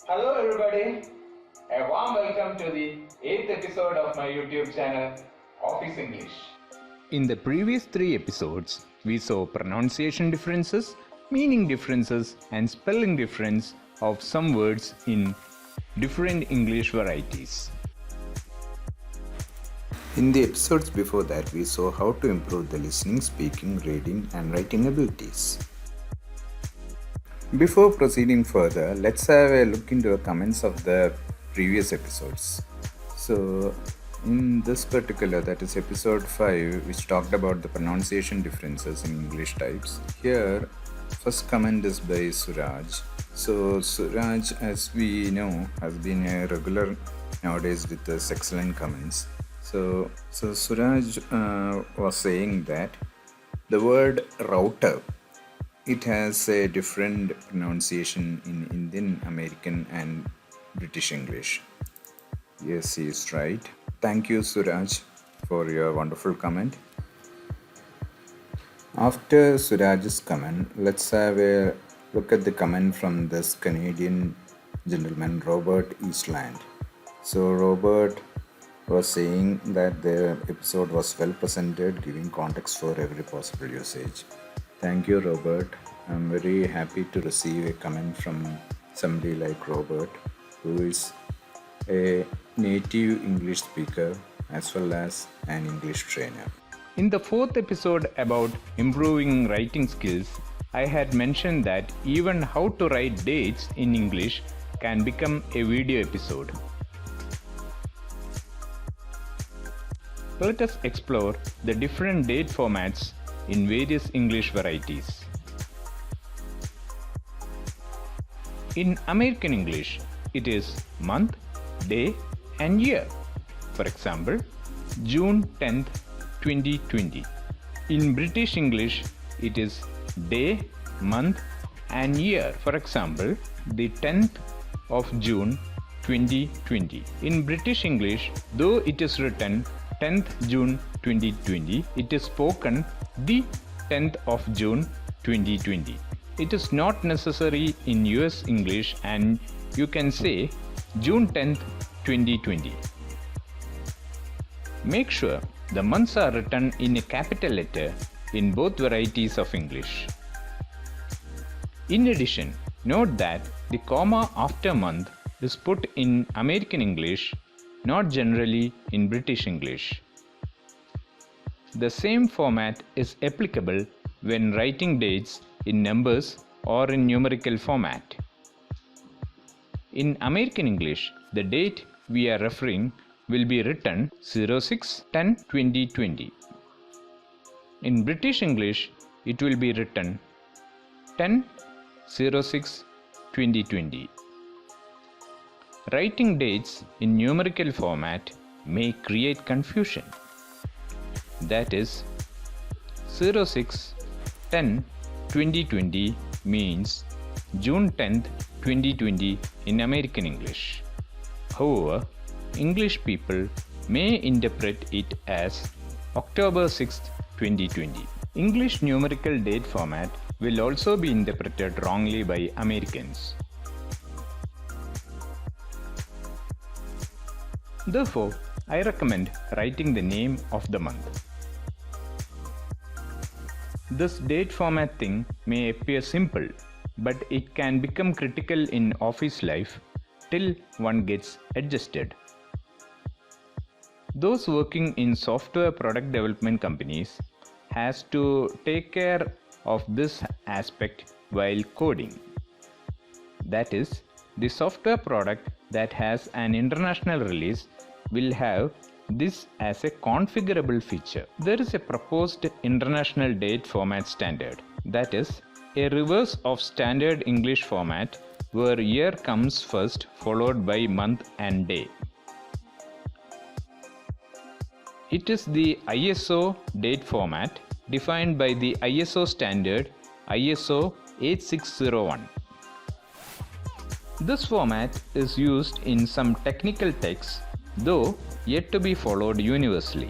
Hello everybody, a warm welcome to the 8th episode of my YouTube channel, Office English. In the previous 3 episodes, we saw pronunciation differences, meaning differences, and spelling difference of some words in different English varieties. In the episodes before that, we saw how to improve the listening, speaking, reading, and writing abilities. Before proceeding further, let's have a look into the comments of the previous episodes. So, in this particular, that is episode 5, which talked about the pronunciation differences in English types. Here, first comment is by Suraj. So, Suraj, as we know, has been a regular nowadays with this excellent comments. So Suraj was saying that the word router, it has a different pronunciation in Indian, American, and British English. Yes, he is right. Thank you, Suraj, for your wonderful comment. After Suraj's comment, let's have a look at the comment from this Canadian gentleman, Robert Eastland. So, Robert was saying that the episode was well presented, giving context for every possible usage. Thank you, Robert. I'm very happy to receive a comment from somebody like Robert, who is a native English speaker as well as an English trainer. In the 4th episode about improving writing skills, I had mentioned that even how to write dates in English can become a video episode. Let us explore the different date formats in various English varieties. In American English, it is month, day, and year. For example, June 10th, 2020. In British English, it is day, month, and year. For example, the 10th of June 2020. In British English, though it is written 10th June 2020, it is spoken the 10th of June 2020. It is not necessary in US English, and you can say June 10th 2020. Make sure the months are written in a capital letter in both varieties of English. In addition, note that the comma after month is put in American English, not generally in British English. The same format is applicable when writing dates in numbers or in numerical format. In American English, the date we are referring will be written 06-10-2020. In British English, it will be written 10-06-2020. Writing dates in numerical format may create confusion. That is, 06-10-2020 means June 10th, 2020 in American English. However, English people may interpret it as October 6th, 2020. English numerical date format will also be interpreted wrongly by Americans. Therefore, I recommend writing the name of the month. This date format thing may appear simple, but it can become critical in office life till one gets adjusted. Those working in software product development companies has to take care of this aspect while coding. That is, the software product that has an international release will have this as a configurable feature. There is a proposed international date format standard, that is, a reverse of standard English format where year comes first followed by month and day. It is the ISO date format defined by the ISO standard ISO 8601. This format is used in some technical texts, though yet to be followed universally.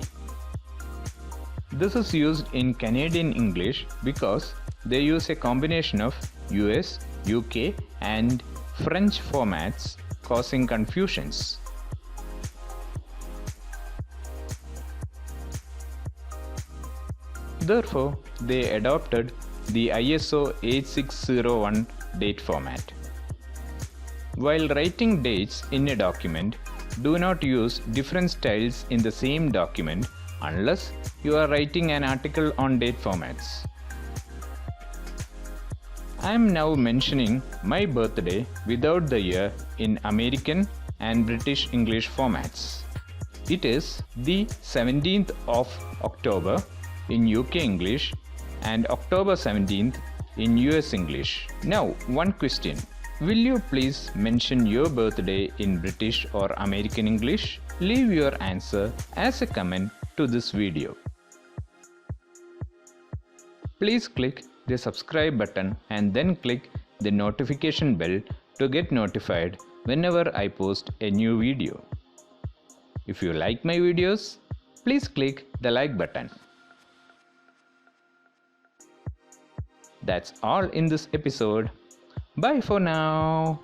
This is used in Canadian English because they use a combination of US, UK, and French formats, causing confusions. Therefore, they adopted the ISO 8601 date format. While writing dates in a document, do not use different styles in the same document unless you are writing an article on date formats. I am now mentioning my birthday without the year in American and British English formats. It is the 17th of October in UK English and October 17th in US English. Now, one question. Will you please mention your birthday in British or American English? Leave your answer as a comment to this video. Please click the subscribe button and then click the notification bell to get notified whenever I post a new video. If you like my videos, please click the like button. That's all in this episode. Bye for now.